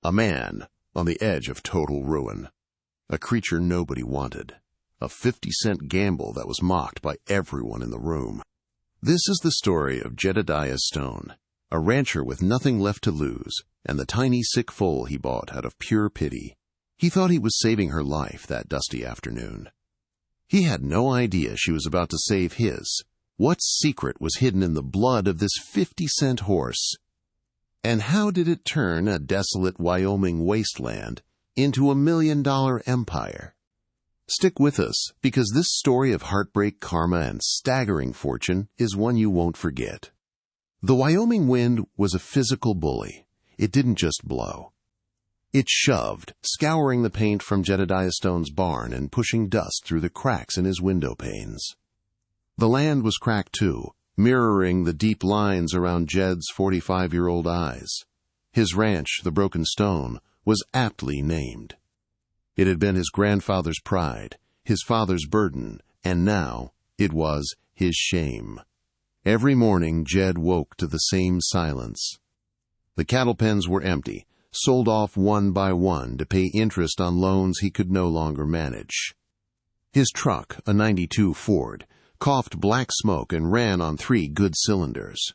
A man on the edge of total ruin. A creature nobody wanted. A 50-cent gamble that was mocked by everyone in the room. This is the story of Jedidiah Stone, a rancher with nothing left to lose, and the tiny sick foal he bought out of pure pity. He thought he was saving her life that dusty afternoon. He had no idea she was about to save his. What secret was hidden in the blood of this 50-cent horse? And how did it turn a desolate Wyoming wasteland into a $1 million empire? Stick with us, because this story of heartbreak, karma, and staggering fortune is one you won't forget. The Wyoming wind was a physical bully. It didn't just blow. It shoved, scouring the paint from Jedidiah Stone's barn and pushing dust through the cracks in his window panes. The land was cracked too, mirroring the deep lines around Jed's 45-year-old eyes. His ranch, the Broken Stone, was aptly named. It had been his grandfather's pride, his father's burden, and now it was his shame. Every morning Jed woke to the same silence. The cattle pens were empty, sold off one by one to pay interest on loans he could no longer manage. His truck, a '92 Ford, coughed black smoke and ran on 3 good cylinders.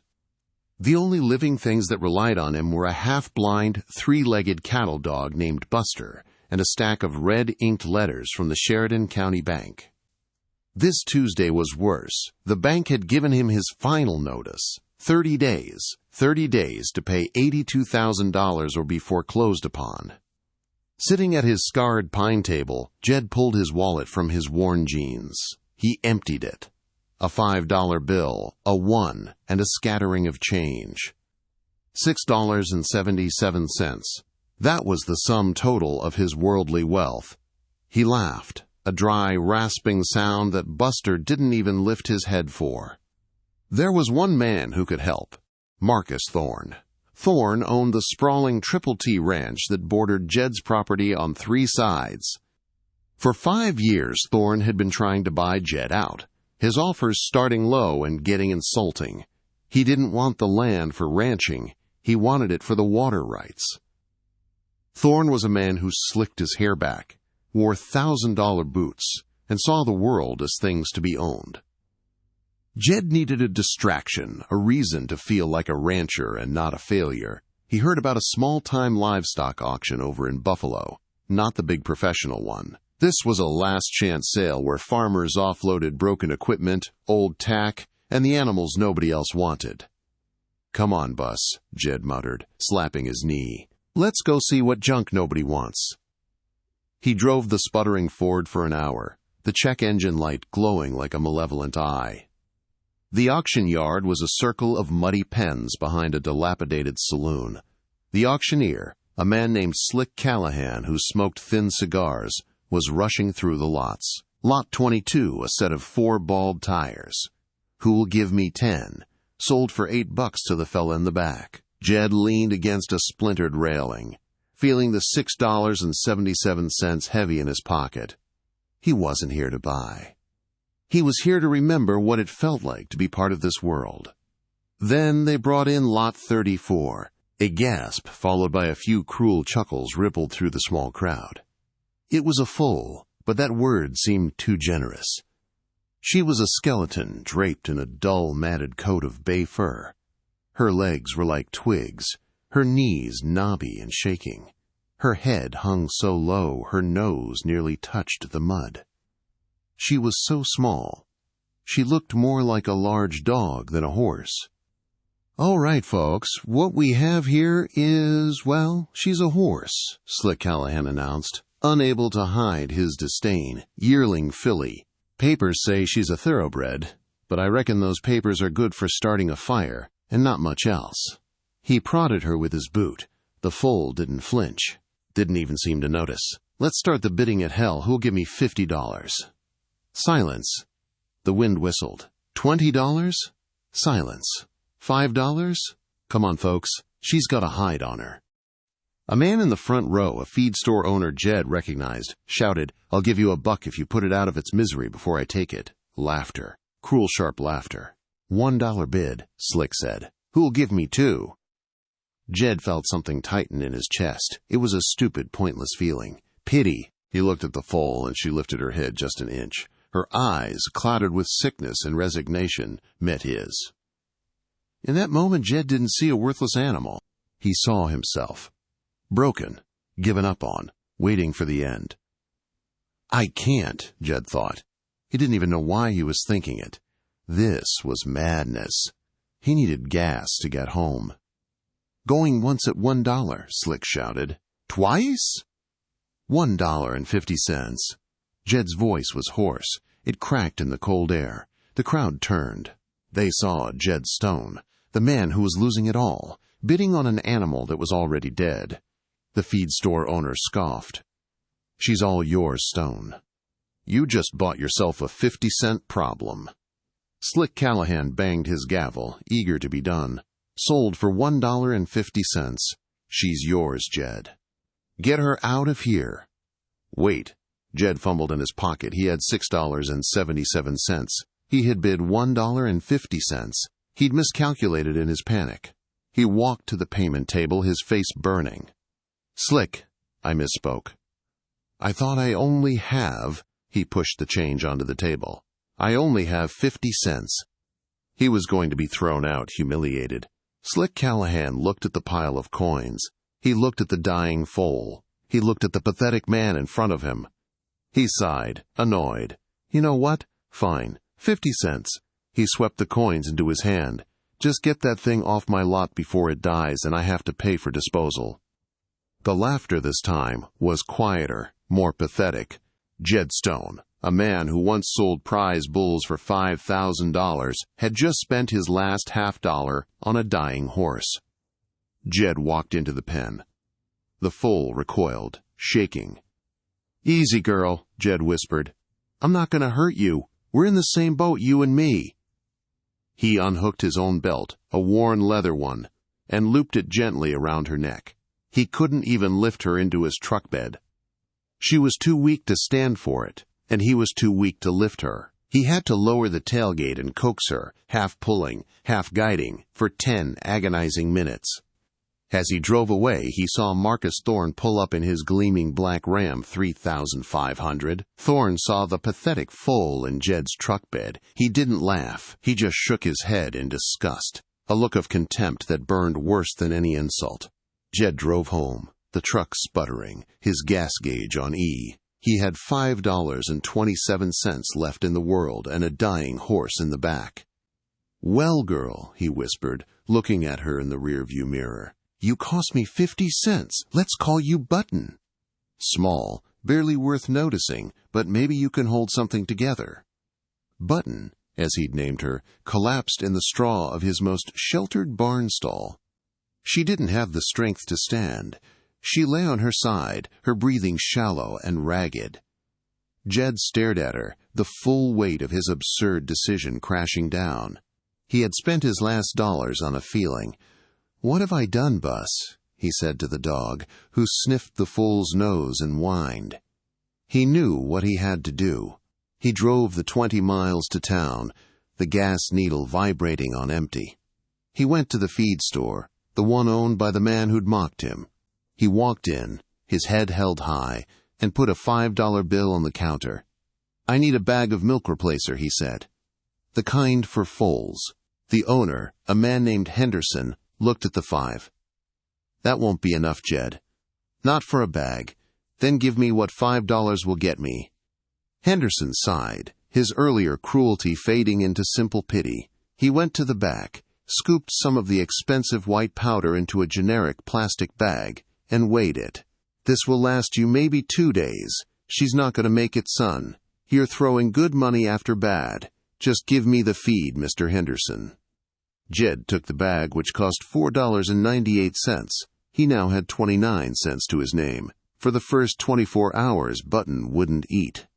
The only living things that relied on him were a half-blind, 3-legged cattle dog named Buster and a stack of red-inked letters from the Sheridan County Bank. This Tuesday was worse. The bank had given him his final notice, 30 days to pay $82,000 or be foreclosed upon. Sitting at his scarred pine table, Jed pulled his wallet from his worn jeans. He emptied it. A $5 bill, a 1, and a scattering of change. $6.77. That was the sum total of his worldly wealth. He laughed, a dry, rasping sound that Buster didn't even lift his head for. There was one man who could help. Marcus Thorne. Thorne owned the sprawling Triple T ranch that bordered Jed's property on 3 sides. For 5 years, Thorne had been trying to buy Jed out, his offers starting low and getting insulting. He didn't want the land for ranching. He wanted it for the water rights. Thorne was a man who slicked his hair back, wore $1,000 boots, and saw the world as things to be owned. Jed needed a distraction, a reason to feel like a rancher and not a failure. He heard about a small-time livestock auction over in Buffalo, not the big professional one. This was a last-chance sale where farmers offloaded broken equipment, old tack, and the animals nobody else wanted. "Come on, Bus," Jed muttered, slapping his knee. "Let's go see what junk nobody wants." He drove the sputtering Ford for an hour, the check engine light glowing like a malevolent eye. The auction yard was a circle of muddy pens behind a dilapidated saloon. The auctioneer, a man named Slick Callahan who smoked thin cigars, was rushing through the lots. Lot 22, a set of 4 bald tires. "Who'll give me 10? Sold for $8 to the fella in the back." Jed leaned against a splintered railing, feeling the $6.77 heavy in his pocket. He wasn't here to buy. He was here to remember what it felt like to be part of this world. Then they brought in Lot 34. A gasp, followed by a few cruel chuckles, rippled through the small crowd. It was a foal, but that word seemed too generous. She was a skeleton draped in a dull, matted coat of bay fur. Her legs were like twigs, her knees knobby and shaking. Her head hung so low her nose nearly touched the mud. She was so small. She looked more like a large dog than a horse. "All right, folks, what we have here is, well, she's a horse," Slick Callahan announced, unable to hide his disdain. "Yearling filly. Papers say she's a thoroughbred, but I reckon those papers are good for starting a fire, and not much else." He prodded her with his boot. The foal didn't flinch, didn't even seem to notice. "Let's start the bidding at hell. Who'll give me $50? Silence. The wind whistled. $20? Silence. $5? Come on, folks. She's got a hide on her. A man in the front row, a feed store owner Jed recognized, shouted, "I'll give you $1 if you put it out of its misery before I take it." Laughter. Cruel, sharp laughter. $1 bid, Slick said. "Who'll give me 2? Jed felt something tighten in his chest. It was a stupid, pointless feeling. Pity. He looked at the foal, and she lifted her head just an inch. Her eyes, clouded with sickness and resignation, met his. In that moment, Jed didn't see a worthless animal. He saw himself. Broken, given up on, waiting for the end. I can't, Jed thought. He didn't even know why he was thinking it. This was madness. He needed gas to get home. Going once at $1, Slick shouted. Twice? $1.50. Jed's voice was hoarse. It cracked in the cold air. The crowd turned. They saw Jed Stone, the man who was losing it all, bidding on an animal that was already dead. The feed store owner scoffed. She's all yours, Stone. You just bought yourself a 50-cent problem. Slick Callahan banged his gavel, eager to be done. Sold for $1.50. She's yours, Jed. Get her out of here. Wait. Jed fumbled in his pocket. He had $6.77. He had bid $1.50. He'd miscalculated in his panic. He walked to the payment table, his face burning. Slick, I misspoke. I thought I only have... He pushed the change onto the table. I only have 50 cents. He was going to be thrown out, humiliated. Slick Callahan looked at the pile of coins. He looked at the dying foal. He looked at the pathetic man in front of him. He sighed, annoyed. You know what? Fine. 50 cents. He swept the coins into his hand. Just get that thing off my lot before it dies and I have to pay for disposal. The laughter this time was quieter, more pathetic. Jed Stone, a man who once sold prize bulls for $5,000, had just spent his last $50 on a dying horse. Jed walked into the pen. The foal recoiled, shaking. Easy, girl, Jed whispered. I'm not going to hurt you. We're in the same boat, you and me. He unhooked his own belt, a worn leather one, and looped it gently around her neck. He couldn't even lift her into his truck bed. She was too weak to stand for it, and he was too weak to lift her. He had to lower the tailgate and coax her, half pulling, half guiding, for 10 agonizing minutes. As he drove away, he saw Marcus Thorne pull up in his gleaming black Ram 3500. Thorne saw the pathetic foal in Jed's truck bed. He didn't laugh. He just shook his head in disgust, a look of contempt that burned worse than any insult. Jed drove home, the truck sputtering, his gas gauge on E. He had $5.27 left in the world and a dying horse in the back. Well, girl, he whispered, looking at her in the rearview mirror. You cost me 50 cents. Let's call you Button. Small, barely worth noticing, but maybe you can hold something together. Button, as he'd named her, collapsed in the straw of his most sheltered barn stall. She didn't have the strength to stand. She lay on her side, her breathing shallow and ragged. Jed stared at her, the full weight of his absurd decision crashing down. He had spent his last dollars on a feeling. What have I done, Bus? He said to the dog, who sniffed the foal's nose and whined. He knew what he had to do. He drove the 20 miles to town, the gas needle vibrating on empty. He went to the feed store, the one owned by the man who'd mocked him. He walked in, his head held high, and put a $5 bill on the counter. I need a bag of milk replacer, he said. The kind for foals. The owner, a man named Henderson, looked at the 5. That won't be enough, Jed. Not for a bag. Then give me what $5 will get me. Henderson sighed, his earlier cruelty fading into simple pity. He went to the back, scooped some of the expensive white powder into a generic plastic bag, and weighed it. This will last you maybe 2 days. She's not going to make it, son. You're throwing good money after bad. Just give me the feed, Mr. Henderson. Jed took the bag, which cost $4.98. He now had 29 cents to his name. For the first 24 hours, Button wouldn't eat.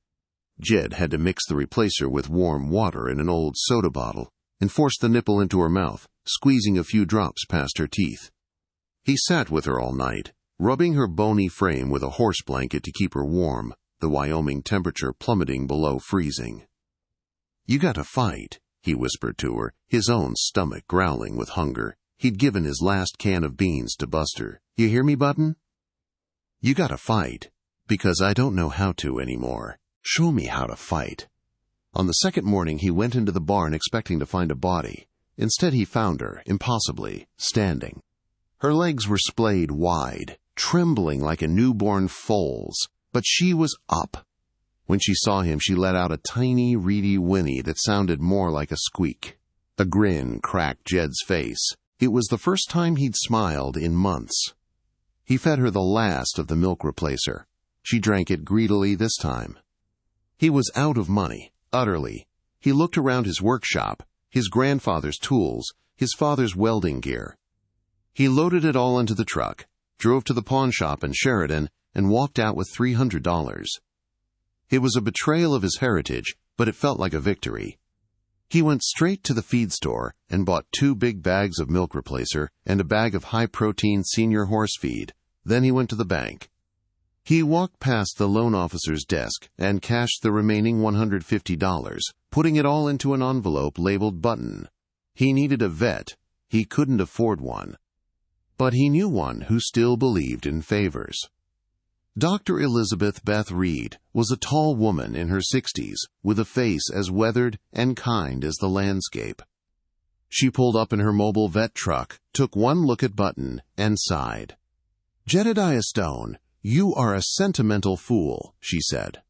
Jed had to mix the replacer with warm water in an old soda bottle and force the nipple into her mouth, squeezing a few drops past her teeth. He sat with her all night, rubbing her bony frame with a horse blanket to keep her warm, the Wyoming temperature plummeting below freezing. You got to fight, he whispered to her, his own stomach growling with hunger. He'd given his last can of beans to Buster. "You hear me, Button? You gotta fight, because I don't know how to anymore. Show me how to fight." On the second morning, he went into the barn expecting to find a body. Instead, he found her, impossibly, standing. Her legs were splayed wide, trembling like a newborn foal's, but she was up. When she saw him, she let out a tiny, reedy whinny that sounded more like a squeak. A grin cracked Jed's face. It was the first time he'd smiled in months. He fed her the last of the milk replacer. She drank it greedily this time. He was out of money, utterly. He looked around his workshop, his grandfather's tools, his father's welding gear. He loaded it all into the truck, drove to the pawn shop in Sheridan, and walked out with $300. It was a betrayal of his heritage, but it felt like a victory. He went straight to the feed store and bought 2 big bags of milk replacer and a bag of high-protein senior horse feed. Then he went to the bank. He walked past the loan officer's desk and cashed the remaining $150, putting it all into an envelope labeled Button. He needed a vet. He couldn't afford one. But he knew one who still believed in favors. Dr. Elizabeth Beth Reed was a tall woman in her 60s, with a face as weathered and kind as the landscape. She pulled up in her mobile vet truck, took one look at Button, and sighed. "Jedidiah Stone, you are a sentimental fool," she said.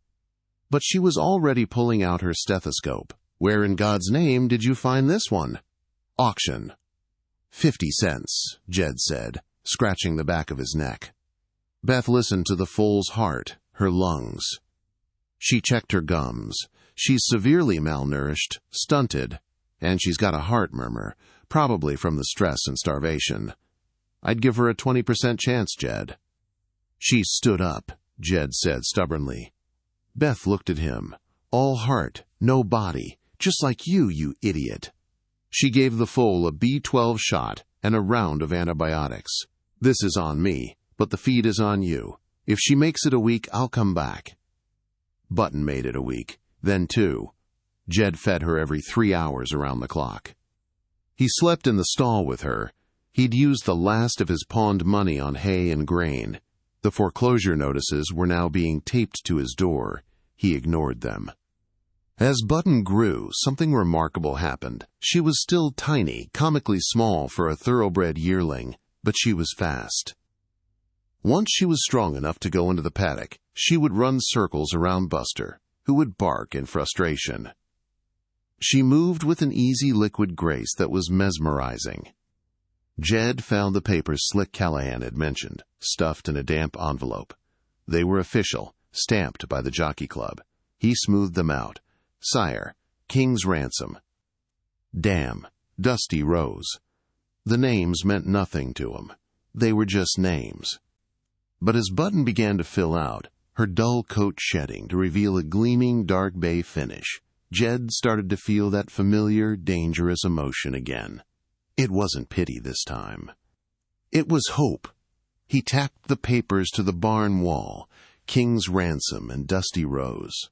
But she was already pulling out her stethoscope. "Where in God's name did you find this one?" "Auction." 50 cents, Jed said, scratching the back of his neck. Beth listened to the foal's heart, her lungs. She checked her gums. She's severely malnourished, stunted, and she's got a heart murmur, probably from the stress and starvation. "I'd give her a 20% chance, Jed." "She stood up," Jed said stubbornly. Beth looked at him. "All heart, no body, just like you idiot." She gave the foal a B12 shot and a round of antibiotics. "This is on me, but the feed is on you. If she makes it a week, I'll come back." Button made it a week, then 2. Jed fed her every 3 hours around the clock. He slept in the stall with her. He'd used the last of his pawned money on hay and grain. The foreclosure notices were now being taped to his door. He ignored them. As Button grew, something remarkable happened. She was still tiny, comically small for a thoroughbred yearling, but she was fast. Once she was strong enough to go into the paddock, she would run circles around Buster, who would bark in frustration. She moved with an easy liquid grace that was mesmerizing. Jed found the papers Slick Callahan had mentioned, stuffed in a damp envelope. They were official, stamped by the Jockey Club. He smoothed them out. "Sire, King's Ransom." Damn, Dusty Rose. The names meant nothing to him. They were just names. But as Button began to fill out, her dull coat shedding to reveal a gleaming dark bay finish, Jed started to feel that familiar, dangerous emotion again. It wasn't pity this time. It was hope. He tacked the papers to the barn wall, King's Ransom and Dusty Rose.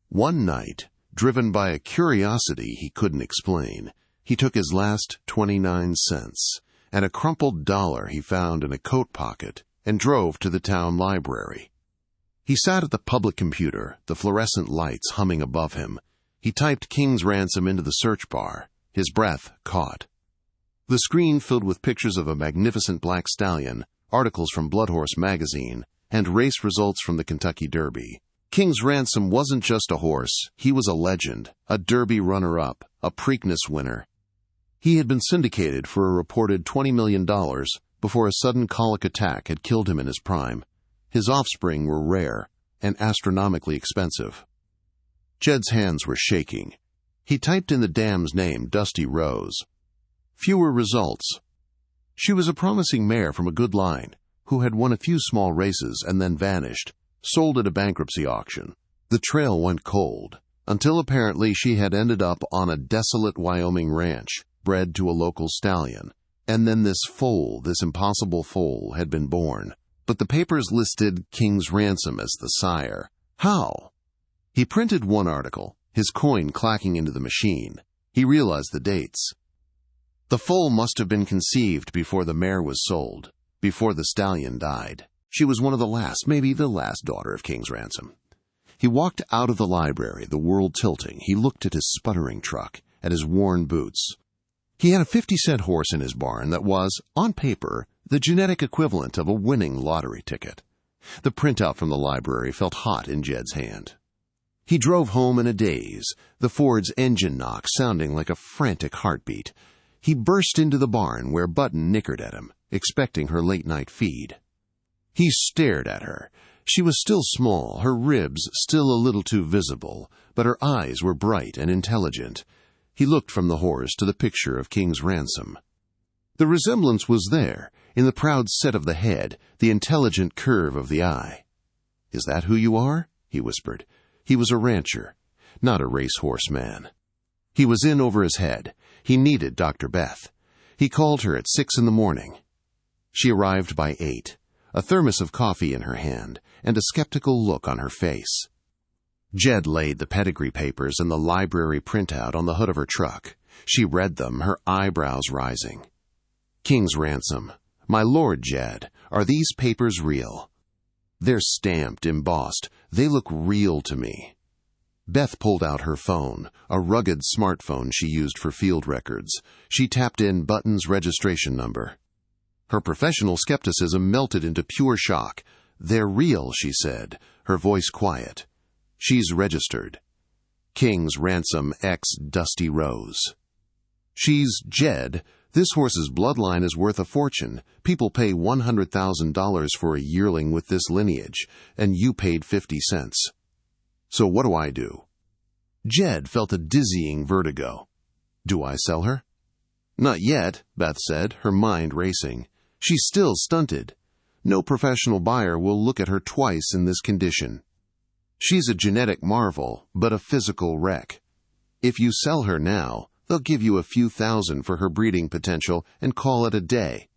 One night, driven by a curiosity he couldn't explain, he took his last 29 cents and a crumpled dollar he found in a coat pocket and drove to the town library. He sat at the public computer, the fluorescent lights humming above him. He typed King's Ransom into the search bar. His breath caught. The screen filled with pictures of a magnificent black stallion, articles from Blood Horse magazine, and race results from the Kentucky Derby. King's Ransom wasn't just a horse. He was a legend, a Derby runner-up, a Preakness winner. He had been syndicated for a reported $20 million before a sudden colic attack had killed him in his prime. His offspring were rare and astronomically expensive. Jed's hands were shaking. He typed in the dam's name, Dusty Rose. Fewer results. She was a promising mare from a good line, who had won a few small races and then vanished, sold at a bankruptcy auction. The trail went cold, until apparently she had ended up on a desolate Wyoming ranch, bred to a local stallion, and then this foal, this impossible foal, had been born. But the papers listed King's Ransom as the sire. How? He printed one article, his coin clacking into the machine. He realized the dates. The foal must have been conceived before the mare was sold, before the stallion died. She was one of the last, maybe the last daughter of King's Ransom. He walked out of the library, the world tilting. He looked at his sputtering truck, at his worn boots. He had a 50-cent horse in his barn that was, on paper, the genetic equivalent of a winning lottery ticket. The printout from the library felt hot in Jed's hand. He drove home in a daze, the Ford's engine knock sounding like a frantic heartbeat. He burst into the barn where Button nickered at him, expecting her late-night feed. He stared at her. She was still small, her ribs still a little too visible, but her eyes were bright and intelligent. He looked from the horse to the picture of King's Ransom. The resemblance was there, in the proud set of the head, the intelligent curve of the eye. "Is that who you are?" he whispered. He was a rancher, not a racehorse man. He was in over his head. He needed Dr. Beth. He called her at 6 in the morning. She arrived by 8, a thermos of coffee in her hand, and a skeptical look on her face. Jed laid the pedigree papers and the library printout on the hood of her truck. She read them, her eyebrows rising. "King's Ransom. My lord Jed, are these papers real?" "They're stamped, embossed. They look real to me." Beth pulled out her phone, a rugged smartphone she used for field records. She tapped in Button's registration number. Her professional skepticism melted into pure shock. "They're real," she said, her voice quiet. "She's registered. King's Ransom X Dusty Rose." "She's Jed. This horse's bloodline is worth a fortune. People pay $100,000 for a yearling with this lineage, and you paid 50 cents. So what do I do?" Jed felt a dizzying vertigo. "Do I sell her?" "Not yet," Beth said, her mind racing. "She's still stunted. No professional buyer will look at her twice in this condition. She's a genetic marvel, but a physical wreck. If you sell her now, they'll give you a few thousand for her breeding potential and call it a day.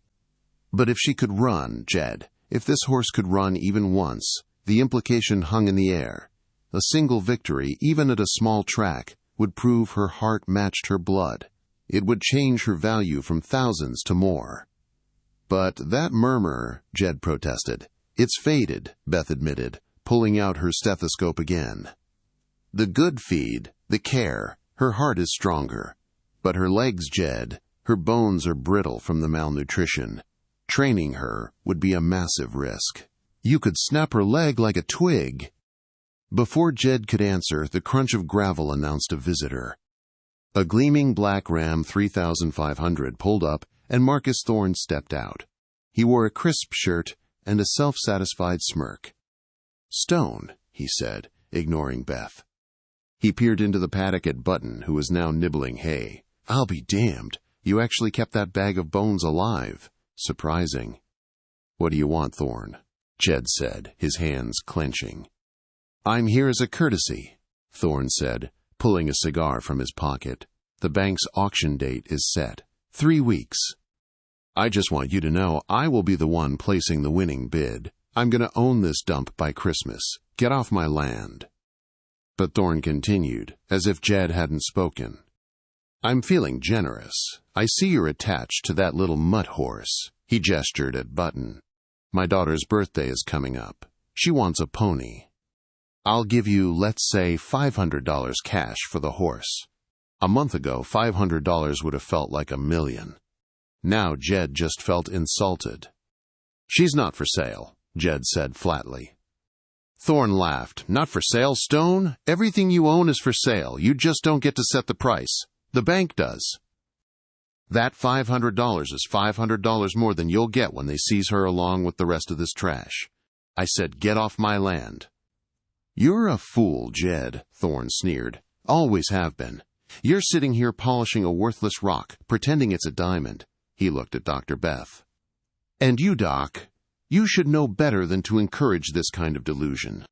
But if she could run, Jed, if this horse could run even once, the implication hung in the air. A single victory, even at a small track, would prove her heart matched her blood. It would change her value from thousands to more." "But that murmur," Jed protested. "It's faded," Beth admitted, pulling out her stethoscope again. "The good feed, the care, her heart is stronger. But her legs, Jed, her bones are brittle from the malnutrition. Training her would be a massive risk. You could snap her leg like a twig." Before Jed could answer, the crunch of gravel announced a visitor. A gleaming black Ram 3500 pulled up, and Marcus Thorne stepped out. He wore a crisp shirt and a self-satisfied smirk. "Stone," he said, ignoring Beth. He peered into the paddock at Button, who was now nibbling hay. "I'll be damned. You actually kept that bag of bones alive. Surprising." "What do you want, Thorne?" Jed said, his hands clenching. "I'm here as a courtesy," Thorne said, pulling a cigar from his pocket. "The bank's auction date is set. 3 weeks. I just want you to know I will be the one placing the winning bid. I'm going to own this dump by Christmas. Get off my land." But Thorne continued, as if Jed hadn't spoken. "I'm feeling generous. I see you're attached to that little mutt horse." He gestured at Button. "My daughter's birthday is coming up. She wants a pony. I'll give you, let's say, $500 cash for the horse." A month ago, $500 would have felt like $1 million. Now Jed just felt insulted. "She's not for sale," Jed said flatly. Thorne laughed. "Not for sale, Stone? Everything you own is for sale. You just don't get to set the price. The bank does. That $500 is $500 more than you'll get when they seize her along with the rest of this trash. I said, get off my land." "You're a fool, Jed," Thorne sneered. "Always have been. You're sitting here polishing a worthless rock, pretending it's a diamond." He looked at Dr. Beth. "And you, Doc, you should know better than to encourage this kind of delusion."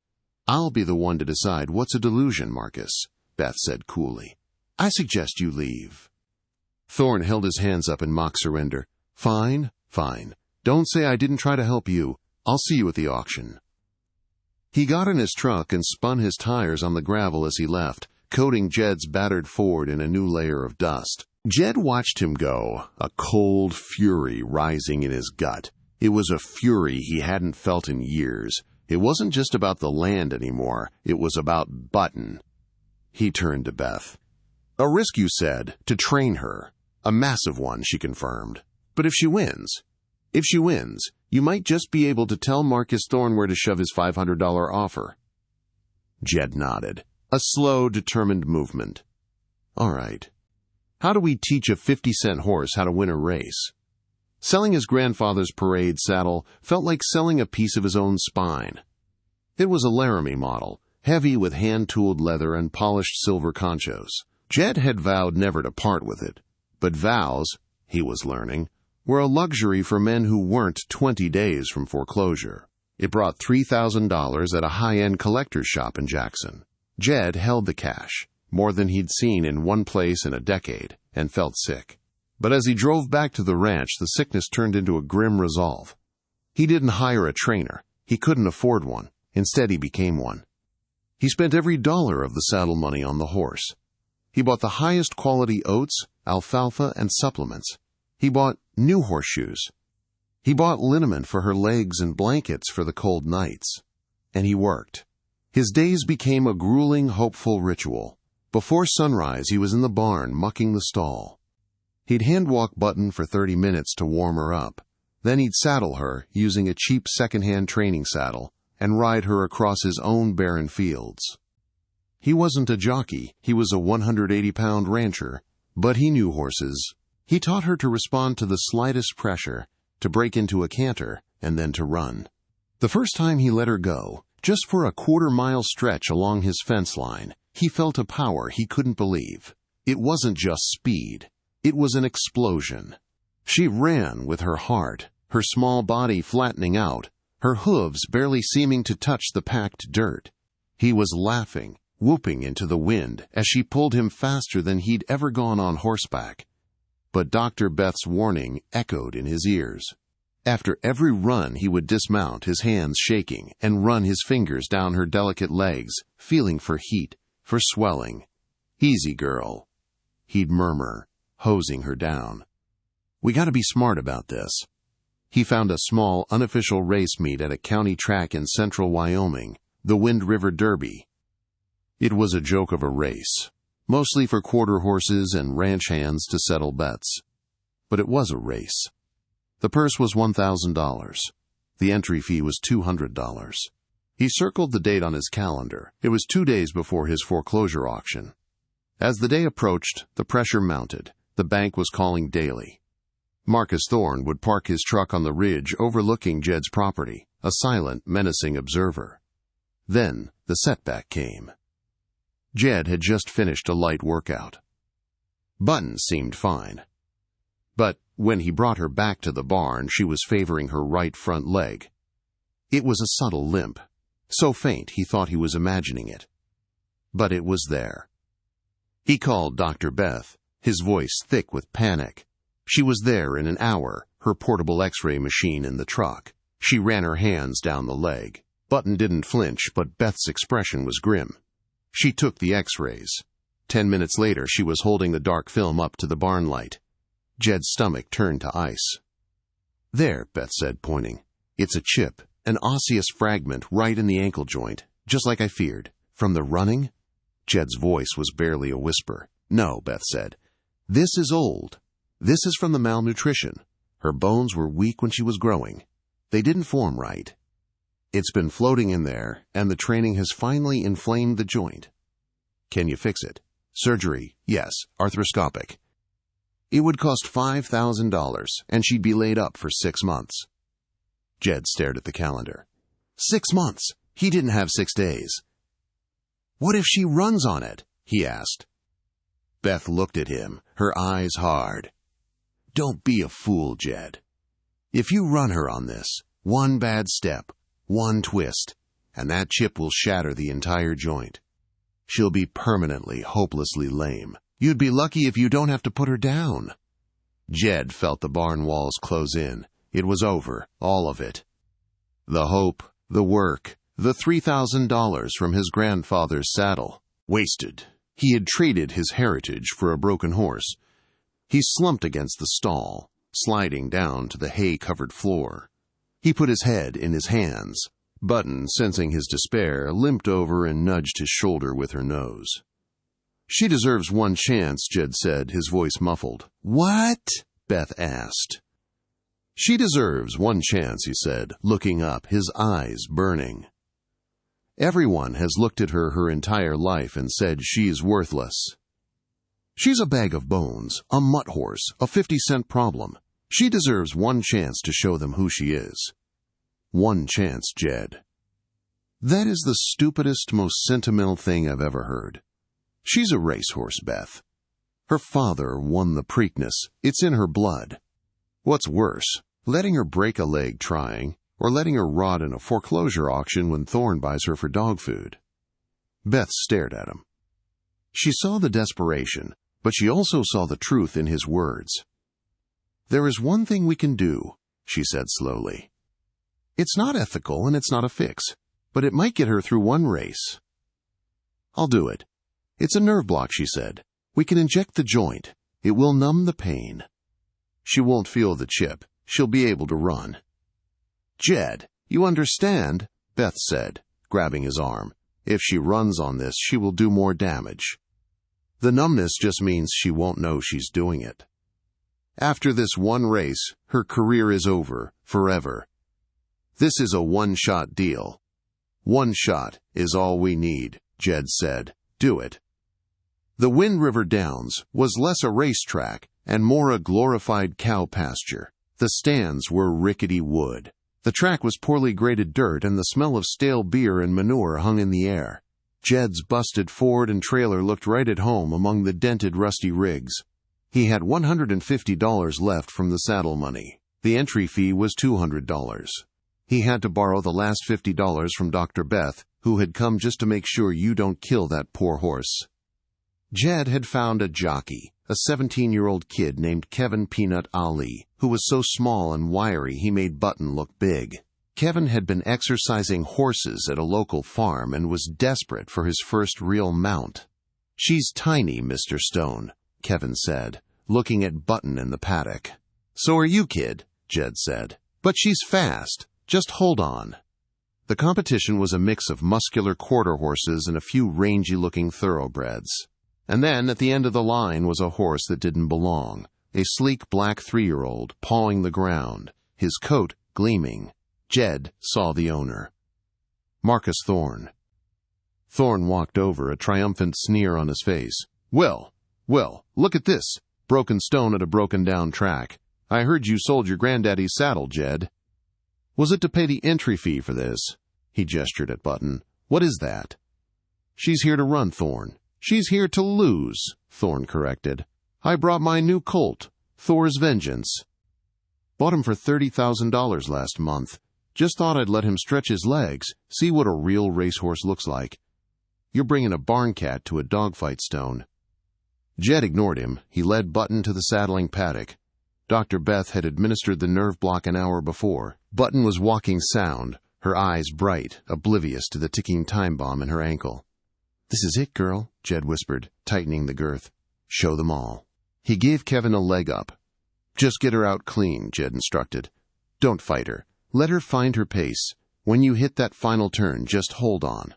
"I'll be the one to decide what's a delusion, Marcus," Beth said coolly. "I suggest you leave." Thorne held his hands up in mock surrender. Fine. Don't say I didn't try to help you. I'll see you at the auction." He got in his truck and spun his tires on the gravel as he left, coating Jed's battered Ford in a new layer of dust. Jed watched him go, a cold fury rising in his gut. It was a fury he hadn't felt in years. It wasn't just about the land anymore. It was about Button. He turned to Beth. "A risk, you said, to train her. A massive one," she confirmed. "But if she wins, you might just be able to tell Marcus Thorne where to shove his $500 offer." Jed nodded, a slow, determined movement. "All right. How do we teach a 50-cent horse how to win a race?" Selling his grandfather's parade saddle felt like selling a piece of his own spine. It was a Laramie model, heavy with hand-tooled leather and polished silver conchos. Jed had vowed never to part with it, but vows, he was learning, were a luxury for men who weren't 20 days from foreclosure. It brought $3,000 at a high-end collector's shop in Jackson. Jed held the cash, more than he'd seen in one place in a decade, and felt sick. But as he drove back to the ranch, the sickness turned into a grim resolve. He didn't hire a trainer. He couldn't afford one. Instead, he became one. He spent every dollar of the saddle money on the horse. He bought the highest quality oats, alfalfa, and supplements. He bought new horseshoes. He bought liniment for her legs and blankets for the cold nights. And he worked. His days became a grueling, hopeful ritual. Before sunrise, he was in the barn mucking the stall. He'd hand-walk Button for 30 minutes to warm her up. Then he'd saddle her, using a cheap second-hand training saddle, and ride her across his own barren fields. He wasn't a jockey. He was a 180-pound rancher, but he knew horses. He taught her to respond to the slightest pressure, to break into a canter, and then to run. The first time he let her go, just for a quarter-mile stretch along his fence line, he felt a power he couldn't believe. It wasn't just speed. It was an explosion. She ran with her heart, her small body flattening out, her hooves barely seeming to touch the packed dirt. He was laughing, whooping into the wind as she pulled him faster than he'd ever gone on horseback. But Dr. Beth's warning echoed in his ears. After every run, he would dismount, his hands shaking, and run his fingers down her delicate legs, feeling for heat, for swelling. "Easy, girl," he'd murmur, hosing her down. "We gotta be smart about this." He found a small, unofficial race meet at a county track in central Wyoming, the Wind River Derby. It was a joke of a race, mostly for quarter horses and ranch hands to settle bets. But it was a race. The purse was $1,000. The entry fee was $200. He circled the date on his calendar. It was 2 days before his foreclosure auction. As the day approached, the pressure mounted. The bank was calling daily. Marcus Thorne would park his truck on the ridge overlooking Jed's property, a silent, menacing observer. Then the setback came. Jed had just finished a light workout. Button seemed fine. But when he brought her back to the barn, she was favoring her right front leg. It was a subtle limp, so faint he thought he was imagining it. But it was there. He called Dr. Beth, his voice thick with panic. She was there in an hour, her portable X-ray machine in the truck. She ran her hands down the leg. Button didn't flinch, but Beth's expression was grim. She took the X-rays. 10 minutes later, she was holding the dark film up to the barn light. Jed's stomach turned to ice. "There," Beth said, pointing. "It's a chip, an osseous fragment right in the ankle joint, just like I feared. From the running?" Jed's voice was barely a whisper. "No," Beth said. "This is old. This is from the malnutrition. Her bones were weak when she was growing. They didn't form right. It's been floating in there, and the training has finally inflamed the joint. Can you fix it?" "Surgery, yes. Arthroscopic. It would cost $5,000, and she'd be laid up for 6 months. Jed stared at the calendar. 6 months? He didn't have 6 days. "What if she runs on it?" he asked. Beth looked at him, her eyes hard. "Don't be a fool, Jed. If you run her on this, one bad step, one twist, and that chip will shatter the entire joint. She'll be permanently, hopelessly lame. You'd be lucky if you don't have to put her down." Jed felt the barn walls close in. It was over, all of it. The hope, the work, the $3,000 from his grandfather's saddle. Wasted. He had traded his heritage for a broken horse. He slumped against the stall, sliding down to the hay-covered floor. He put his head in his hands. Button, sensing his despair, limped over and nudged his shoulder with her nose. "She deserves one chance," Jed said, his voice muffled. "What?" Beth asked. "She deserves one chance," he said, looking up, his eyes burning. "Everyone has looked at her entire life and said she's worthless. She's a bag of bones, a mutt horse, a 50-cent problem. She deserves one chance to show them who she is. One chance, Jed." "That is the stupidest, most sentimental thing I've ever heard. She's a racehorse, Beth. Her father won the Preakness. It's in her blood. What's worse, letting her break a leg trying, or letting her rot in a foreclosure auction when Thorne buys her for dog food?" Beth stared at him. She saw the desperation, but she also saw the truth in his words. "There is one thing we can do," she said slowly. "It's not ethical and it's not a fix, but it might get her through one race." "I'll do it. It's a nerve block," she said. "We can inject the joint. It will numb the pain. She won't feel the chip. She'll be able to run." "Jed, you understand?" Beth said, grabbing his arm. "If she runs on this, she will do more damage. The numbness just means she won't know she's doing it. After this one race, her career is over, forever. This is a one-shot deal." "One shot is all we need," Jed said. "Do it." The Wind River Downs was less a racetrack and more a glorified cow pasture. The stands were rickety wood. The track was poorly graded dirt, and the smell of stale beer and manure hung in the air. Jed's busted Ford and trailer looked right at home among the dented, rusty rigs. He had $150 left from the saddle money. The entry fee was $200. He had to borrow the last $50 from Dr. Beth, who had come just to make sure you don't kill that poor horse. Jed had found a jockey, a 17-year-old kid named Kevin Peanut Ali, who was so small and wiry he made Button look big. Kevin had been exercising horses at a local farm and was desperate for his first real mount. "She's tiny, Mr. Stone," Kevin said, looking at Button in the paddock. "So are you, kid," Jed said. "But she's fast. Just hold on." The competition was a mix of muscular quarter horses and a few rangy-looking thoroughbreds. And then, at the end of the line, was a horse that didn't belong, a sleek black 3-year-old pawing the ground, his coat gleaming. Jed saw the owner. Marcus Thorne. Thorne walked over, a triumphant sneer on his face. Well, look at this. Broken stone at a broken-down track. I heard you sold your granddaddy's saddle, Jed." "Was it to pay the entry fee for this?" He gestured at Button. "What is that?" "She's here to run, Thorne." "She's here to lose," Thorne corrected. "I brought my new colt, Thor's Vengeance. Bought him for $30,000 last month. Just thought I'd let him stretch his legs, see what a real racehorse looks like. You're bringing a barn cat to a dogfight, Stone." Jed ignored him. He led Button to the saddling paddock. Dr. Beth had administered the nerve block an hour before. Button was walking sound, her eyes bright, oblivious to the ticking time bomb in her ankle. "This is it, girl," Jed whispered, tightening the girth. "Show them all." He gave Kevin a leg up. "Just get her out clean," Jed instructed. "Don't fight her. Let her find her pace. When you hit that final turn, just hold on."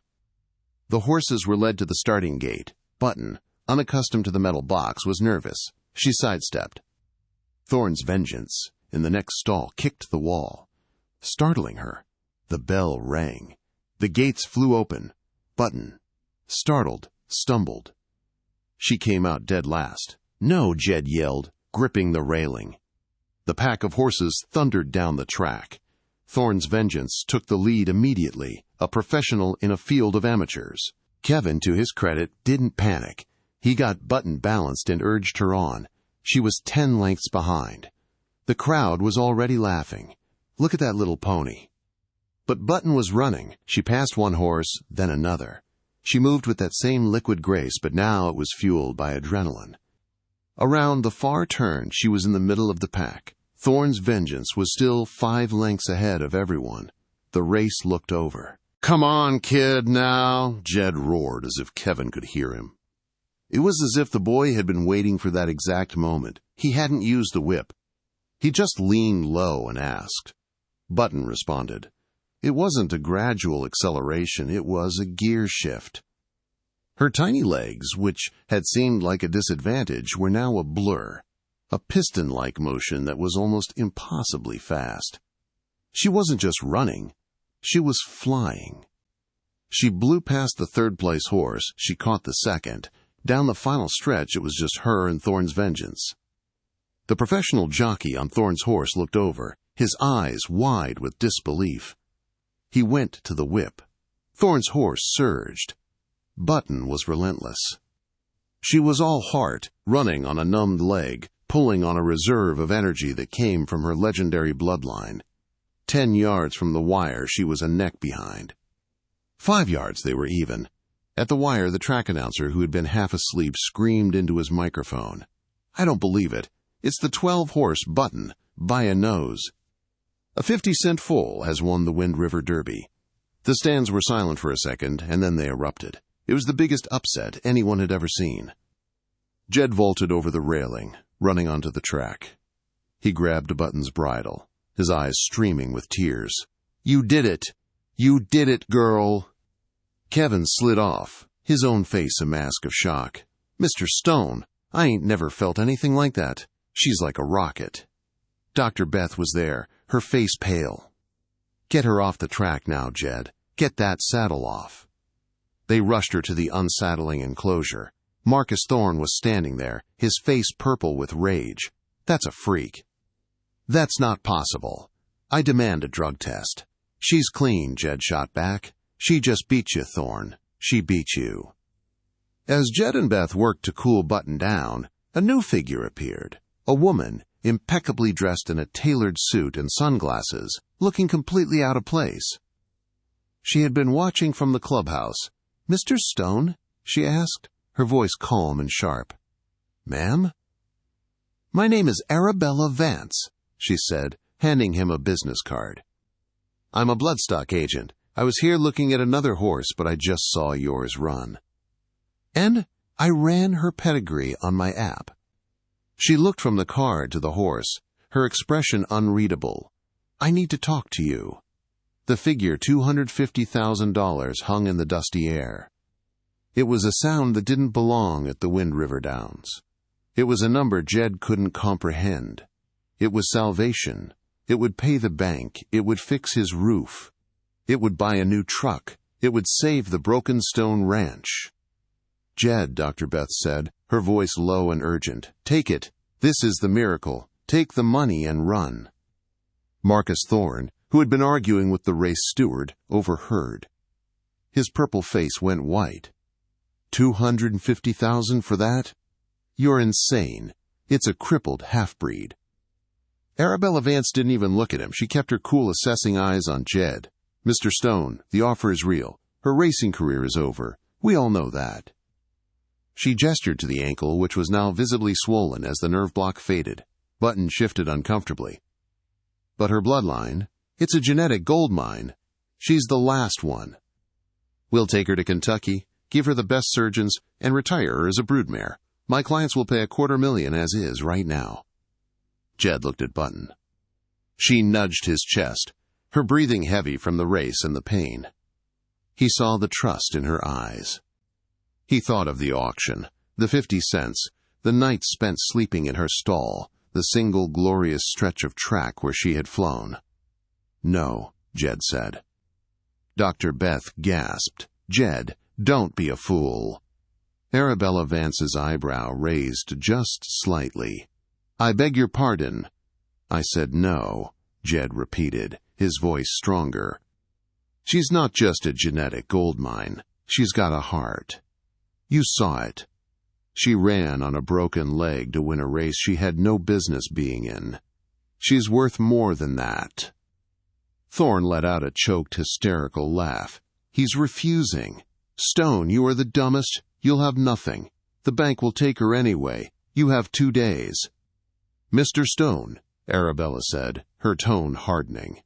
The horses were led to the starting gate. Button, unaccustomed to the metal box, was nervous. She sidestepped. Thorne's Vengeance, in the next stall, kicked the wall, startling her. The bell rang. The gates flew open. Button, startled, stumbled. She came out dead last. "No," Jed yelled, gripping the railing. The pack of horses thundered down the track. Thorne's Vengeance took the lead immediately, a professional in a field of amateurs. Kevin, to his credit, didn't panic. He got Button balanced and urged her on. She was 10 lengths behind. The crowd was already laughing. "Look at that little pony." But Button was running. She passed one horse, then another. She moved with that same liquid grace, but now it was fueled by adrenaline. Around the far turn, she was in the middle of the pack. Thorne's Vengeance was still 5 lengths ahead of everyone. The race looked over. "Come on, kid, now," Jed roared as if Kevin could hear him. It was as if the boy had been waiting for that exact moment. He hadn't used the whip. He just leaned low and asked. Button responded. It wasn't a gradual acceleration, it was a gear shift. Her tiny legs, which had seemed like a disadvantage, were now a blur, a piston-like motion that was almost impossibly fast. She wasn't just running, she was flying. She blew past the third-place horse, she caught the second. Down the final stretch, it was just her and Thorne's vengeance. The professional jockey on Thorne's horse looked over, his eyes wide with disbelief. He went to the whip. Thorne's horse surged. Button was relentless. She was all heart, running on a numbed leg, pulling on a reserve of energy that came from her legendary bloodline. 10 yards from the wire, she was a neck behind. 5 yards, they were even. At the wire, the track announcer, who had been half asleep, screamed into his microphone. I don't believe it. It's the 12-horse Button, by a nose. A 50-cent foal has won the Wind River Derby. The stands were silent for a second, and then they erupted. It was the biggest upset anyone had ever seen. Jed vaulted over the railing, running onto the track. He grabbed Button's bridle, his eyes streaming with tears. You did it! You did it, girl! Kevin slid off, his own face a mask of shock. Mr. Stone, I ain't never felt anything like that. She's like a rocket. Dr. Beth was there, her face pale. Get her off the track now, Jed. Get that saddle off. They rushed her to the unsaddling enclosure. Marcus Thorne was standing there, his face purple with rage. That's a freak. That's not possible. I demand a drug test. She's clean, Jed shot back. She just beat you, Thorne. She beat you. As Jed and Beth worked to cool Button down, a new figure appeared. A woman, impeccably dressed in a tailored suit and sunglasses, looking completely out of place. She had been watching from the clubhouse. Mr. Stone? She asked, her voice calm and sharp. Ma'am? My name is Arabella Vance, she said, handing him a business card. I'm a bloodstock agent. I was here looking at another horse, but I just saw yours run. And I ran her pedigree on my app. She looked from the card to the horse, her expression unreadable. I need to talk to you. The figure $250,000 hung in the dusty air. It was a sound that didn't belong at the Wind River Downs. It was a number Jed couldn't comprehend. It was salvation. It would pay the bank. It would fix his roof. It would buy a new truck. It would save the Broken Stone Ranch. Jed, Dr. Beth said, her voice low and urgent. Take it. This is the miracle. Take the money and run. Marcus Thorne, who had been arguing with the race steward, overheard. His purple face went white. $250,000 for that? You're insane. It's a crippled half-breed. Arabella Vance didn't even look at him. She kept her cool, assessing eyes on Jed. Mr. Stone, the offer is real. Her racing career is over. We all know that. She gestured to the ankle, which was now visibly swollen as the nerve block faded. Button shifted uncomfortably. But her bloodline, it's a genetic gold mine. She's the last one. We'll take her to Kentucky, give her the best surgeons, and retire her as a broodmare. My clients will pay $250,000 as is right now. Jed looked at Button. She nudged his chest, her breathing heavy from the race and the pain. He saw the trust in her eyes. He thought of the auction, the 50 cents, the nights spent sleeping in her stall, the single glorious stretch of track where she had flown. No, Jed said. Dr. Beth gasped. Jed, don't be a fool. Arabella Vance's eyebrow raised just slightly. I beg your pardon. I said no, Jed repeated, his voice stronger. She's not just a genetic gold mine. She's got a heart. You saw it. She ran on a broken leg to win a race she had no business being in. She's worth more than that. Thorne let out a choked, hysterical laugh. He's refusing. Stone, you are the dumbest. You'll have nothing. The bank will take her anyway. You have 2 days. Mr. Stone, Arabella said, her tone hardening.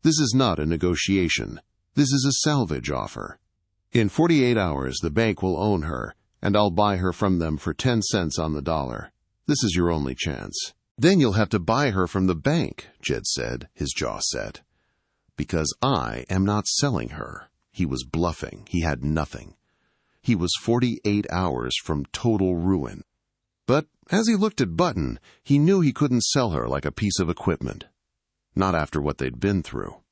This is not a negotiation. This is a salvage offer. In 48 hours, the bank will own her. and I'll buy her from them for 10 cents on the dollar. This is your only chance." "Then you'll have to buy her from the bank," Jed said, his jaw set. "Because I am not selling her." He was bluffing. He had nothing. He was 48 hours from total ruin. But as he looked at Button, he knew he couldn't sell her like a piece of equipment. Not after what they'd been through.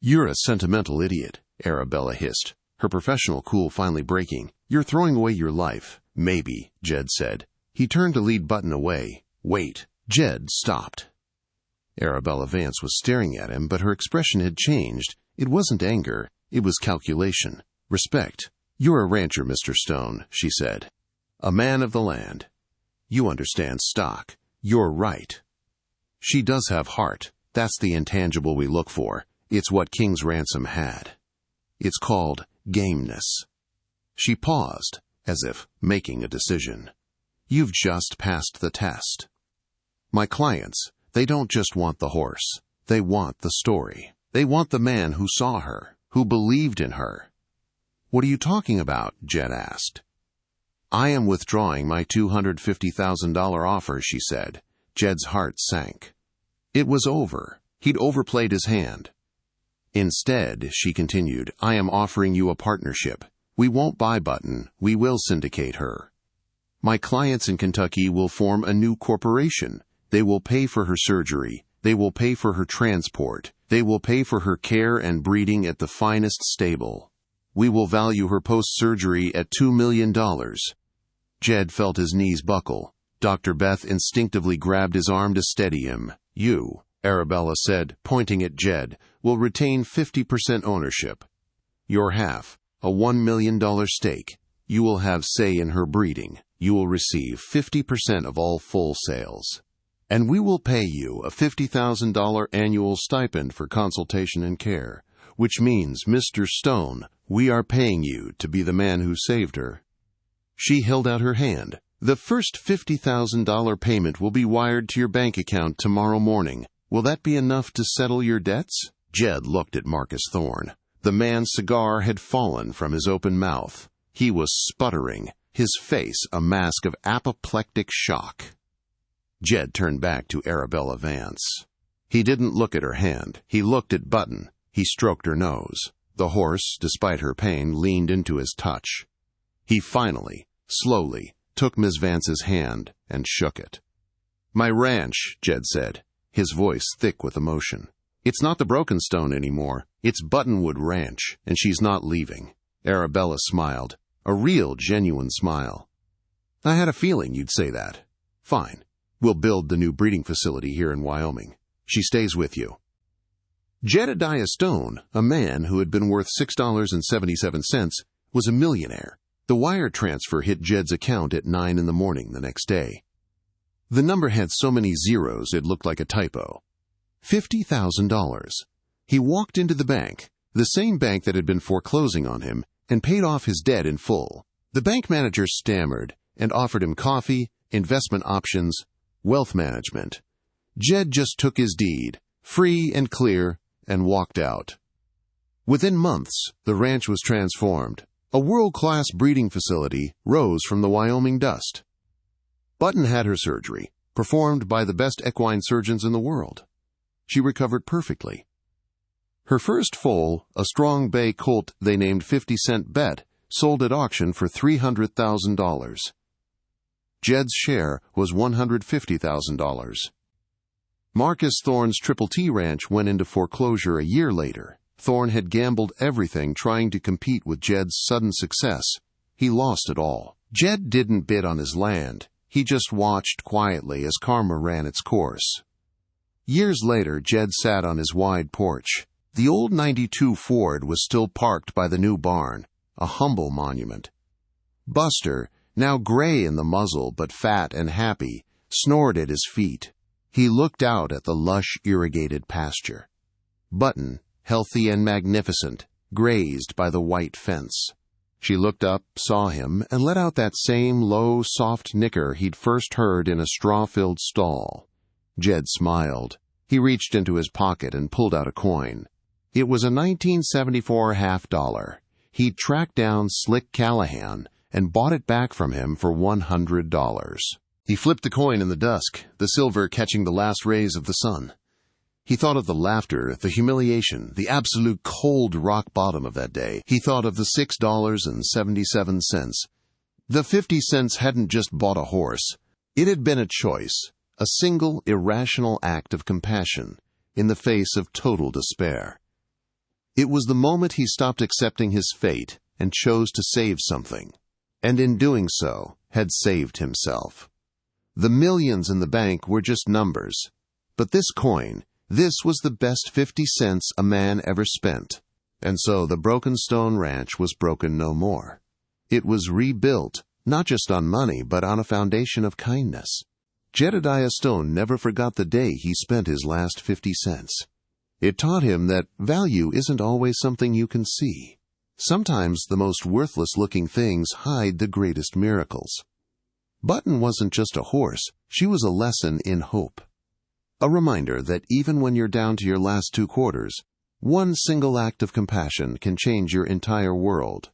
"You're a sentimental idiot," Arabella hissed, her professional cool finally breaking. "You're throwing away your life." "Maybe," Jed said. He turned to lead Button away. "Wait." Jed stopped. Arabella Vance was staring at him, but her expression had changed. It wasn't anger. It was calculation. Respect. "You're a rancher, Mr. Stone," she said. "A man of the land. You understand stock. You're right. She does have heart. That's the intangible we look for. It's what King's Ransom had. It's called gameness." She paused, as if making a decision. "You've just passed the test. My clients, they don't just want the horse. They want the story. They want the man who saw her, who believed in her." "What are you talking about?" Jed asked. "I am withdrawing my $250,000 offer," she said. Jed's heart sank. It was over. He'd overplayed his hand. "Instead," she continued, "I am offering you a partnership. We won't buy Button. We will syndicate her. My clients in Kentucky will form a new corporation. They will pay for her surgery. They will pay for her transport. They will pay for her care and breeding at the finest stable. We will value her post-surgery at $2 million. Jed felt his knees buckle. Dr. Beth instinctively grabbed his arm to steady him. "You," Arabella said, pointing at Jed, "will retain 50% ownership. Your half, a $1 million stake. You will have say in her breeding. You will receive 50% of all foal sales. And we will pay you a $50,000 annual stipend for consultation and care, which means, Mr. Stone, we are paying you to be the man who saved her." She held out her hand. "The first $50,000 payment will be wired to your bank account tomorrow morning. Will that be enough to settle your debts?" Jed looked at Marcus Thorne. The man's cigar had fallen from his open mouth. He was sputtering, his face a mask of apoplectic shock. Jed turned back to Arabella Vance. He didn't look at her hand. He looked at Button. He stroked her nose. The horse, despite her pain, leaned into his touch. He finally, slowly, took Miss Vance's hand and shook it. "My ranch," Jed said, his voice thick with emotion. "It's not the Broken Stone anymore. It's Buttonwood Ranch, and she's not leaving." Arabella smiled, a real, genuine smile. "I had a feeling you'd say that. Fine. We'll build the new breeding facility here in Wyoming. She stays with you." Jedidiah Stone, a man who had been worth $6.77, was a millionaire. The wire transfer hit Jed's account at 9 in the morning the next day. The number had so many zeros it looked like a typo. $50,000. He walked into the bank, the same bank that had been foreclosing on him, and paid off his debt in full. The bank manager stammered and offered him coffee, investment options, wealth management. Jed just took his deed, free and clear, and walked out. Within months, the ranch was transformed. A world-class breeding facility rose from the Wyoming dust. Button had her surgery, performed by the best equine surgeons in the world. She recovered perfectly. Her first foal, a strong bay colt they named 50-cent Bet, sold at auction for $300,000. Jed's share was $150,000. Marcus Thorne's Triple T Ranch went into foreclosure a year later. Thorne had gambled everything trying to compete with Jed's sudden success. He lost it all. Jed didn't bid on his land. He just watched quietly as karma ran its course. Years later, Jed sat on his wide porch. The old '92 Ford was still parked by the new barn, a humble monument. Buster, now gray in the muzzle but fat and happy, snored at his feet. He looked out at the lush, irrigated pasture. Button, healthy and magnificent, grazed by the white fence. She looked up, saw him, and let out that same low, soft nicker he'd first heard in a straw-filled stall. Jed smiled. He reached into his pocket and pulled out a coin. It was a 1974 half-dollar. He'd tracked down Slick Callahan and bought it back from him for $100. He flipped the coin in the dusk, the silver catching the last rays of the sun. He thought of the laughter, the humiliation, the absolute cold rock bottom of that day. He thought of the $6.77. The 50 cents hadn't just bought a horse. It had been a choice, a single irrational act of compassion in the face of total despair. It was the moment he stopped accepting his fate and chose to save something, and in doing so, had saved himself. The millions in the bank were just numbers, but this coin, this was the best 50 cents a man ever spent, and so the broken stone ranch was broken no more. It was rebuilt, not just on money, but on a foundation of kindness. Jedidiah Stone never forgot the day he spent his last 50 cents. It taught him that value isn't always something you can see. Sometimes the most worthless-looking things hide the greatest miracles. Button wasn't just a horse, she was a lesson in hope. A reminder that even when you're down to your last 2 quarters, one single act of compassion can change your entire world.